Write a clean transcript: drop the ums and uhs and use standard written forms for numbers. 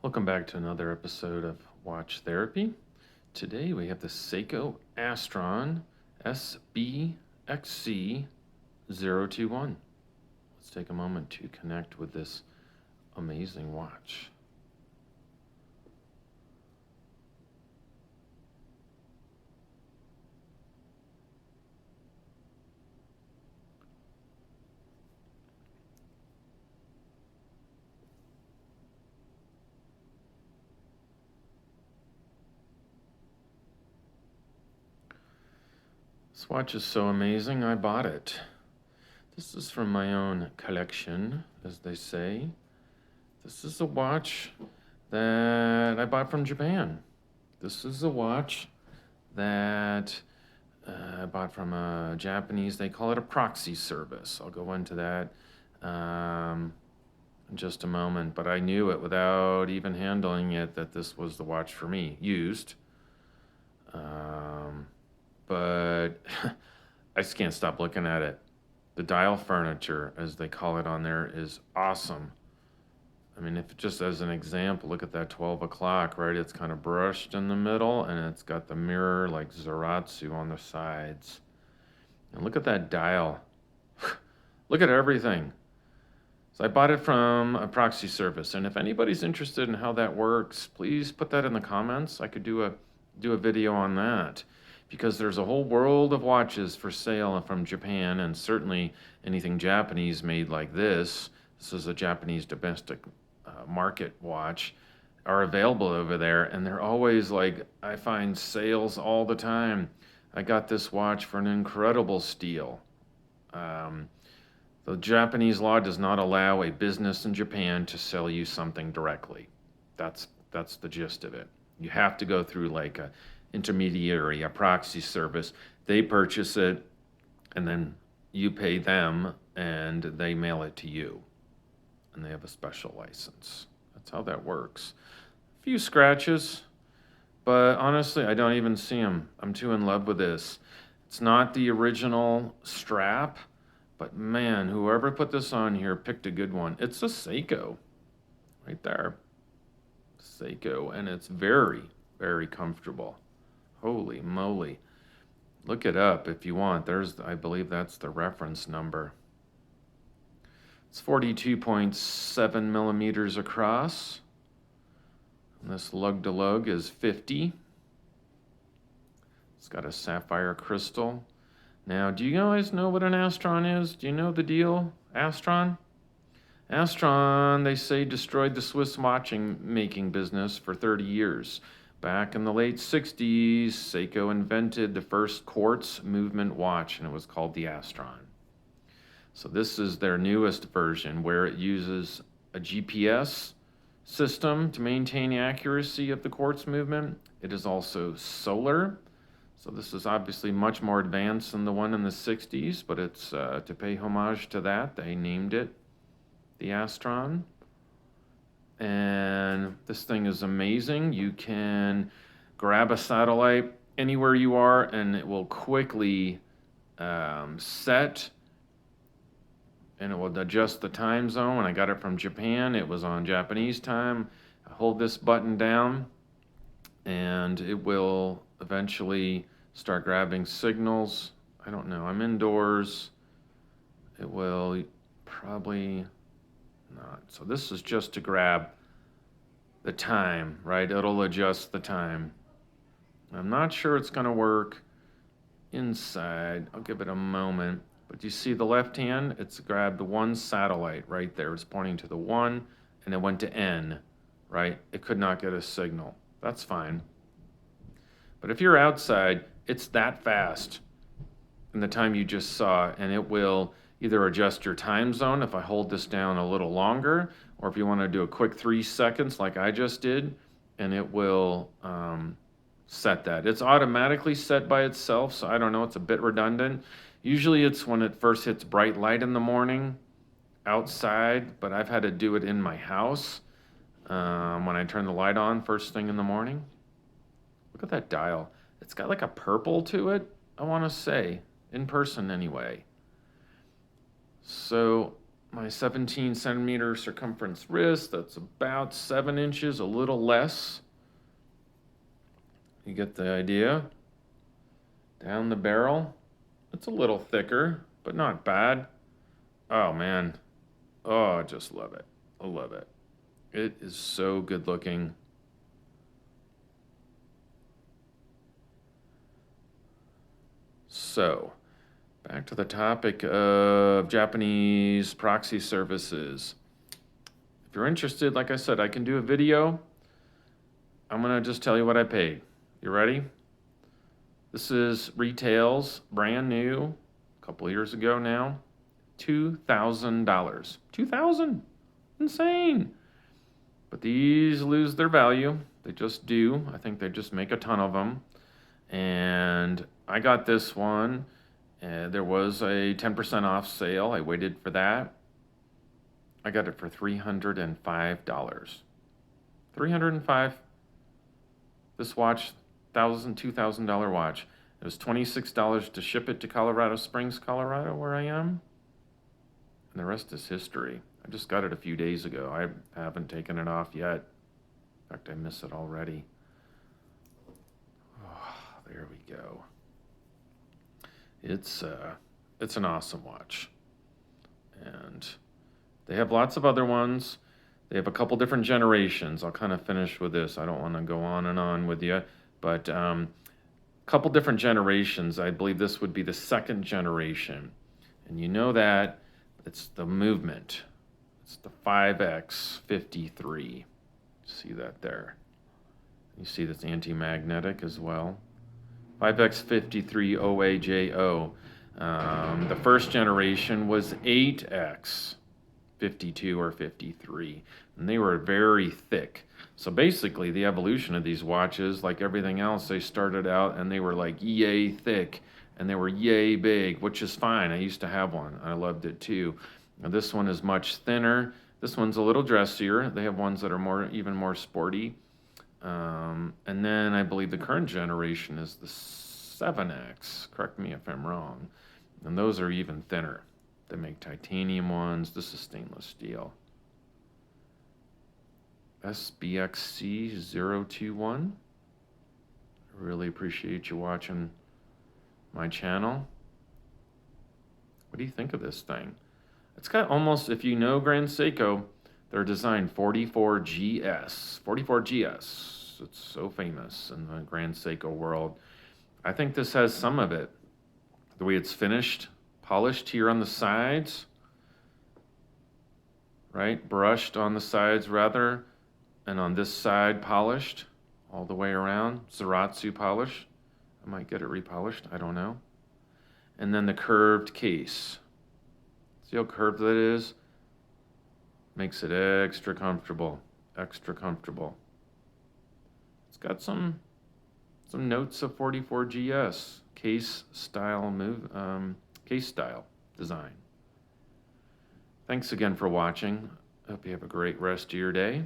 Welcome back to another episode of Watch Therapy. Today we have the Seiko Astron SBXC021. Let's take a moment to connect with this amazing watch. This watch is so amazing, I bought it. This is from my own collection, as they say. This is a watch that I bought from Japan. This is a watch that I bought from a Japanese, they call it a proxy service. I'll go into that in just a moment, but I knew it without even handling it that this was the watch for me, used. But I just can't stop looking at it. The dial furniture, as they call it on there, is awesome. I mean, if just as an example, look at that 12 o'clock, right? It's kind of brushed in the middle, and it's got the mirror like Zaratsu on the sides. And look at that dial. Look at everything. So I bought it from a proxy service, and if anybody's interested in how that works, please put that in the comments. I could do a video on that, because there's a whole world of watches for sale from Japan, and certainly anything Japanese made like this. This is a Japanese domestic market watch, are available over there, and they're always like, I find sales all the time. I got this watch for an incredible steal. The Japanese law does not allow a business in Japan to sell you something directly. That's the gist of it. You have to go through like a intermediary, a proxy service. They purchase it, and then you pay them, and they mail it to you. And they have a special license. That's how that works. A few scratches, but honestly, I don't even see them. I'm too in love with this. It's not the original strap, but man, whoever put this on here picked a good one. It's a Seiko, right there. Seiko, and it's very, very comfortable. Holy moly. Look it up if you want. I believe that's the reference number. It's 42.7 millimeters across. And this lug-to-lug is 50. It's got a sapphire crystal. Now, do you guys know what an Astron is? Do you know the deal, Astron? Astron, they say, destroyed the Swiss watching-making business for 30 years. Back in the late 60s, Seiko invented the first quartz movement watch, and it was called the Astron. So this is their newest version, where it uses a GPS system to maintain accuracy of the quartz movement. It is also solar. So this is obviously much more advanced than the one in the 60s, but it's to pay homage to that, they named it the Astron. And this thing is amazing. You can grab a satellite anywhere you are, and it will quickly set, and it will adjust the time zone. When I got it from Japan, it was on Japanese time. I hold this button down, and it will eventually start grabbing signals. I don't know, I'm indoors. It will probably not. So this is just to grab the time, right? It'll adjust the time. I'm not sure it's gonna work inside. I'll give it a moment. But you see the left hand, it's grabbed one satellite right there. It's pointing to the 1, and it went to N, right? It could not get a signal. That's fine. But if you're outside, it's that fast in the time you just saw, and it will either adjust your time zone if I hold this down a little longer, or if you want to do a quick 3 seconds like I just did, and it will set that. It's automatically set by itself, so I don't know, it's a bit redundant. Usually it's when it first hits bright light in the morning outside, but I've had to do it in my house when I turn the light on first thing in the morning. Look at that dial. It's got like a purple to it, I want to say, in person anyway. So my 17 centimeter circumference wrist. That's about 7 inches, a little less. You get the idea. Down the barrel. It's a little thicker, but not bad. Oh man. Oh, I just love it. I love it. It is so good looking. So, back to the topic of Japanese proxy services. If you're interested, like I said, I can do a video. I'm going to just tell you what I paid. You ready? This is retails, brand new, a couple years ago now. $2,000. $2,000? Insane. But these lose their value. They just do. I think they just make a ton of them. And I got this one. There was a 10% off sale. I waited for that. I got it for $305. $305. This watch, $2,000 watch. It was $26 to ship it to Colorado Springs, Colorado, where I am. And the rest is history. I just got it a few days ago. I haven't taken it off yet. In fact, I miss it already. Oh, there we go. It's an awesome watch. And they have lots of other ones. They have a couple different generations. I'll kind of finish with this. I don't want to go on and on with you. But a couple different generations. I believe this would be the second generation. And you know that it's the movement. It's the 5X53. See that there. You see that's anti-magnetic as well. 5X53 OAJO. The first generation was 8X52 or 53, and they were very thick. So basically, the evolution of these watches, like everything else, they started out and they were like yay thick, and they were yay big, which is fine. I used to have one. I loved it too. Now, this one is much thinner. This one's a little dressier. They have ones that are even more sporty. And then I believe the current generation is the 7X. Correct me if I'm wrong. And those are even thinner. They make titanium ones. This is stainless steel. SBXC021. I really appreciate you watching my channel. What do you think of this thing? It's got almost, if you know Grand Seiko, they're designed 44GS. 44GS. It's so famous in the Grand Seiko world. I think this has some of it. The way it's finished, polished here on the sides, right? Brushed on the sides rather, and on this side polished all the way around. Zaratsu polish. I might get it repolished, I don't know. And then the curved case. See how curved that is? Makes it extra comfortable, extra comfortable. It's got some notes of 44GS case style design. Thanks again for watching. I hope you have a great rest of your day.